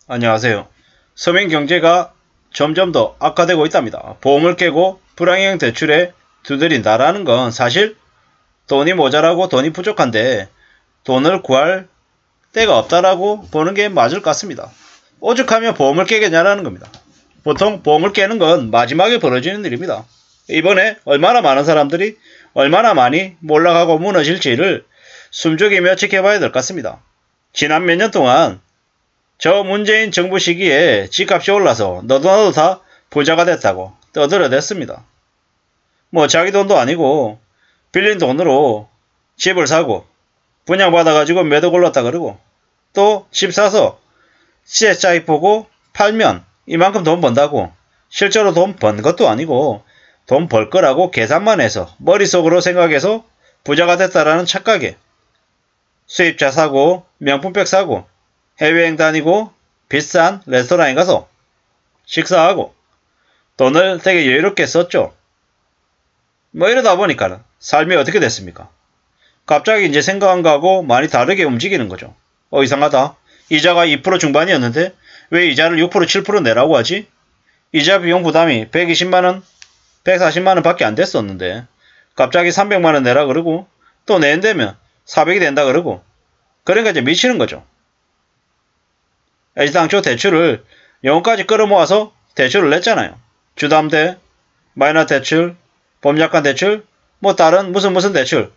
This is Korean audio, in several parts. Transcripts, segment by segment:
안녕하세요. 서민 경제가 점점 더 악화되고 있답니다. 보험을 깨고 불황형 대출에 두드린다라는 건 사실 돈이 모자라고 돈이 부족한데 돈을 구할 데가 없다라고 보는 게 맞을 것 같습니다. 오죽하면 보험을 깨겠냐라는 겁니다. 보통 보험을 깨는 건 마지막에 벌어지는 일입니다. 이번에 얼마나 많은 사람들이 얼마나 많이 몰락하고 무너질지를 숨죽이며 지켜봐야 될 것 같습니다. 지난 몇 년 동안 저 문재인 정부 시기에 집값이 올라서 너도 나도 다 부자가 됐다고 떠들어댔습니다. 뭐 자기 돈도 아니고 빌린 돈으로 집을 사고 분양받아가지고 매도 골랐다 그러고 또 집 사서 시세짜리 보고 팔면 이만큼 돈 번다고 실제로 돈 번 것도 아니고 돈 벌 거라고 계산만 해서 머릿속으로 생각해서 부자가 됐다라는 착각에 수입차 사고 명품백 사고 해외여행 다니고 비싼 레스토랑에 가서 식사하고 돈을 되게 여유롭게 썼죠. 뭐 이러다 보니까 삶이 어떻게 됐습니까? 갑자기 이제 생각한 거하고 많이 다르게 움직이는 거죠. 이상하다. 이자가 2% 중반이었는데 왜 이자를 6% 7% 내라고 하지? 이자 비용 부담이 120만원, 140만원 밖에 안 됐었는데 갑자기 300만원 내라 그러고 또 낸다면 400이 된다 그러고 그러니까 이제 미치는 거죠. 애당초 대출을 영혼까지 끌어모아서 대출을 냈잖아요. 주담대, 마이너 대출, 범약관 대출, 뭐 다른 무슨 대출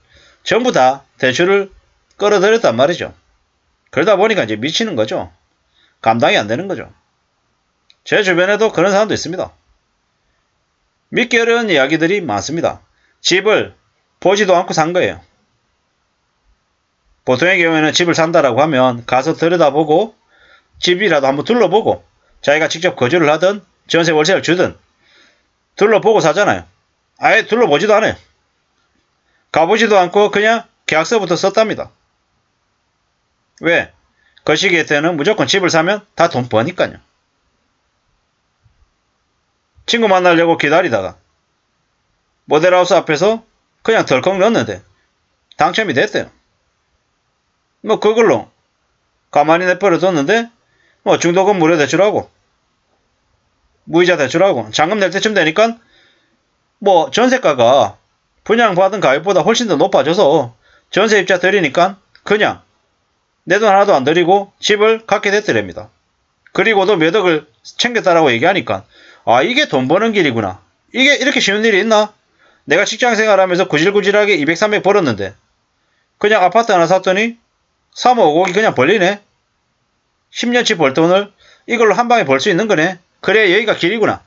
전부 다 대출을 끌어들였단 말이죠. 그러다 보니까 이제 미치는 거죠. 감당이 안 되는 거죠. 제 주변에도 그런 사람도 있습니다. 믿기 어려운 이야기들이 많습니다. 집을 보지도 않고 산 거예요. 보통의 경우에는 집을 산다라고 하면 가서 들여다보고 집이라도 한번 둘러보고 자기가 직접 거주를 하든 전세 월세를 주든 둘러보고 사잖아요. 아예 둘러보지도 않아요. 가보지도 않고 그냥 계약서부터 썼답니다. 왜? 그 시기에 때는 무조건 집을 사면 다 돈 버니까요. 친구 만나려고 기다리다가 모델하우스 앞에서 그냥 덜컥 넣었는데 당첨이 됐대요. 뭐 그걸로 가만히 내버려 뒀는데 뭐 중도금 무료 대출하고 무이자 대출하고 잔금 낼 때쯤 되니까 뭐 전세가가 분양받은 가격보다 훨씬 더 높아져서 전세입자 드리니까 그냥 내 돈 하나도 안 드리고 집을 갖게 됐더랍니다. 그리고도 몇 억을 챙겼다라고 얘기하니까 아 이게 돈 버는 길이구나. 이게 이렇게 쉬운 일이 있나? 내가 직장생활하면서 구질구질하게 200, 300 벌었는데 그냥 아파트 하나 샀더니 3억, 5억이 그냥 벌리네. 10년치 벌 돈을 이걸로 한 방에 벌 수 있는 거네. 그래 여기가 길이구나.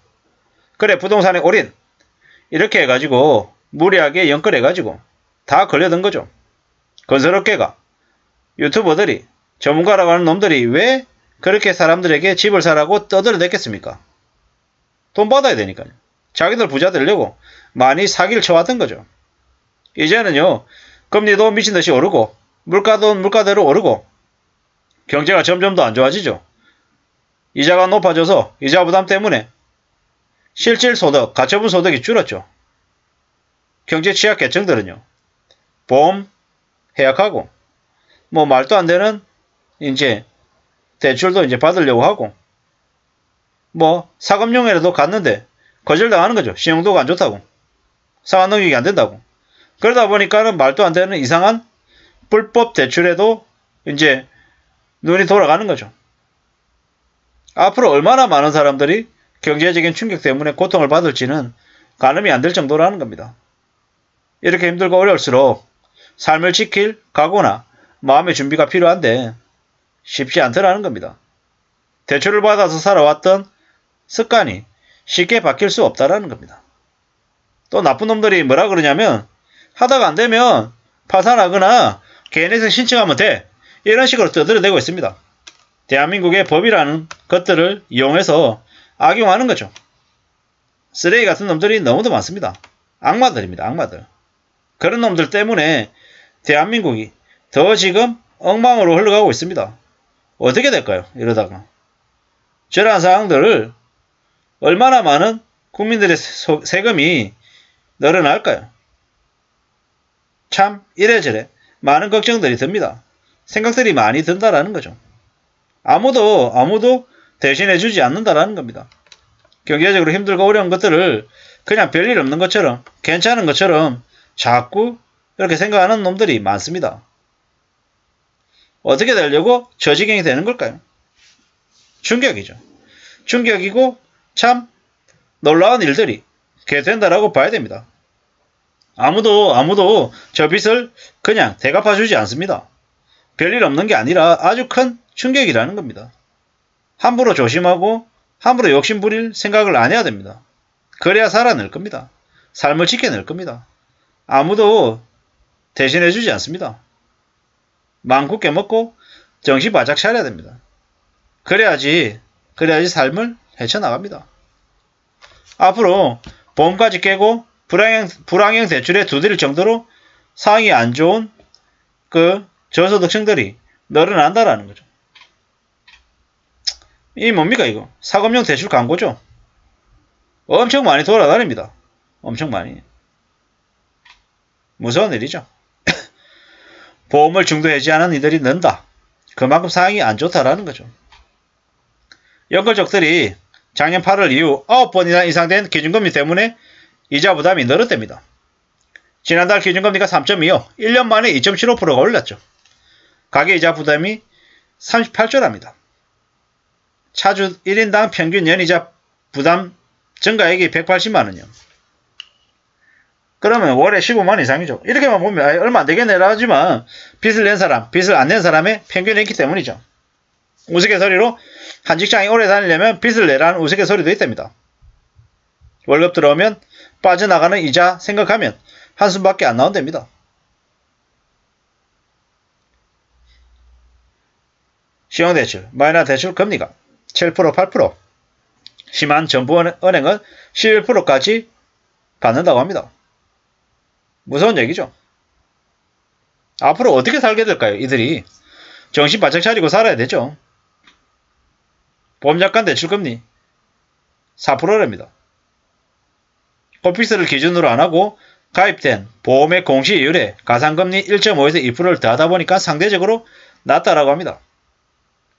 그래 부동산에 올인. 이렇게 해가지고 무리하게 연끌해가지고 다 걸려든 거죠. 건설업계가 유튜버들이 전문가라고 하는 놈들이 왜 그렇게 사람들에게 집을 사라고 떠들어댔겠습니까? 돈 받아야 되니까요. 자기들 부자 되려고 많이 사기를 쳐왔던 거죠. 이제는요 금리도 미친듯이 오르고 물가도 물가대로 오르고 경제가 점점 더 안 좋아지죠. 이자가 높아져서 이자 부담 때문에 실질 소득, 가처분 소득이 줄었죠. 경제 취약 계층들은요. 보험 해약하고 뭐 말도 안 되는 이제 대출도 이제 받으려고 하고 뭐 사금융에라도 갔는데 거절당하는 거죠. 신용도가 안 좋다고. 상환 능력이 안 된다고. 그러다 보니까는 말도 안 되는 이상한 불법 대출에도 이제 눈이 돌아가는 거죠. 앞으로 얼마나 많은 사람들이 경제적인 충격 때문에 고통을 받을지는 가늠이 안 될 정도라는 겁니다. 이렇게 힘들고 어려울수록 삶을 지킬 각오나 마음의 준비가 필요한데 쉽지 않더라는 겁니다. 대출을 받아서 살아왔던 습관이 쉽게 바뀔 수 없다라는 겁니다. 또 나쁜 놈들이 뭐라 그러냐면 하다가 안 되면 파산하거나 개인회생 신청하면 돼. 이런 식으로 떠들어대고 있습니다. 대한민국의 법이라는 것들을 이용해서 악용하는 거죠. 쓰레기 같은 놈들이 너무도 많습니다. 악마들입니다. 악마들. 그런 놈들 때문에 대한민국이 더 지금 엉망으로 흘러가고 있습니다. 어떻게 될까요? 이러다가. 저러한 상황들을 얼마나 많은 국민들의 세금이 늘어날까요? 참 이래저래 많은 걱정들이 듭니다. 생각들이 많이 든다라는 거죠. 아무도 대신해주지 않는다라는 겁니다. 경제적으로 힘들고 어려운 것들을 그냥 별일 없는 것처럼 괜찮은 것처럼 자꾸 이렇게 생각하는 놈들이 많습니다. 어떻게 되려고 저 지경이 되는 걸까요? 충격이죠. 충격이고 참 놀라운 일들이 된다라고 봐야 됩니다. 아무도 저 빚을 그냥 대갚아주지 않습니다. 별일 없는 게 아니라 아주 큰 충격이라는 겁니다. 함부로 조심하고 함부로 욕심부릴 생각을 안 해야 됩니다. 그래야 살아낼 겁니다. 삶을 지켜낼 겁니다. 아무도 대신해주지 않습니다. 마음 굳게 먹고 정신 바짝 차려야 됩니다. 그래야지 삶을 헤쳐나갑니다. 앞으로 보험까지 깨고 불황형 대출에 두드릴 정도로 상황이 안 좋은 그 저소득층들이 늘어난다라는 거죠. 이 뭡니까 이거? 사금융 대출 광고죠. 엄청 많이 돌아다닙니다. 엄청 많이. 무서운 일이죠. 보험을 중도 해지하는 이들이 는다. 그만큼 상황이 안 좋다라는 거죠. 연끌족들이 작년 8월 이후 9번이나 인상된 기준금리 때문에 이자 부담이 늘었답니다. 지난달 기준금리가 3.25, 1년 만에 2.75%가 올랐죠. 가계이자 부담이 38조랍니다. 차주 1인당 평균 연이자 부담 증가액이 180만원이요. 그러면 월에 15만 이상이죠. 이렇게만 보면 얼마 안 되겠네라 하지만 빚을 낸 사람, 빚을 안 낸 사람의 평균이 있기 때문이죠. 우스갯소리로 한 직장에 오래 다니려면 빚을 내라는 우스갯소리도 있답니다. 월급 들어오면 빠져나가는 이자 생각하면 한숨밖에 안 나온답니다. 신용대출, 마이너 대출 금리가 7%, 8%, 심한 정부은행은 11%까지 받는다고 합니다. 무서운 얘기죠. 앞으로 어떻게 살게 될까요? 이들이 정신 바짝 차리고 살아야 되죠. 보험약관 대출금리 4%랍니다. 오피스를 기준으로 안하고 가입된 보험의 공시이율에 가상금리 1.5에서 2%를 더하다 보니까 상대적으로 낮다라고 합니다.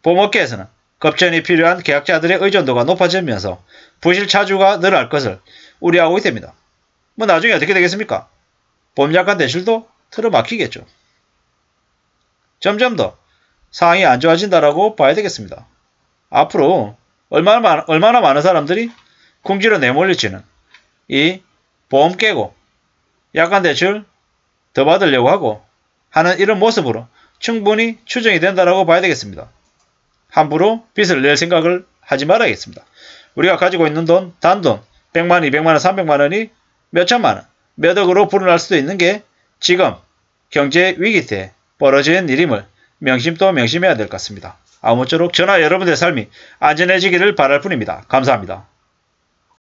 보험업계에서는 급전이 필요한 계약자들의 의존도가 높아지면서 부실 차주가 늘어날 것을 우려하고 있답니다. 뭐 나중에 어떻게 되겠습니까? 보험약관 대출도 틀어막히겠죠. 점점 더 상황이 안 좋아진다라고 봐야 되겠습니다. 앞으로 얼마나 많은 사람들이 궁지로 내몰릴지는 이 보험 깨고 약관 대출 더 받으려고 하고 하는 이런 모습으로 충분히 추정이 된다라고 봐야 되겠습니다. 함부로 빚을 낼 생각을 하지 말아야겠습니다. 우리가 가지고 있는 돈, 단돈 100만원, 200만원, 300만원이 몇천만원, 몇억으로 불어날 수도 있는 게 지금 경제 위기 때 벌어진 일임을 명심도 명심해야 될 것 같습니다. 아무쪼록 저나 여러분들의 삶이 안전해지기를 바랄 뿐입니다. 감사합니다.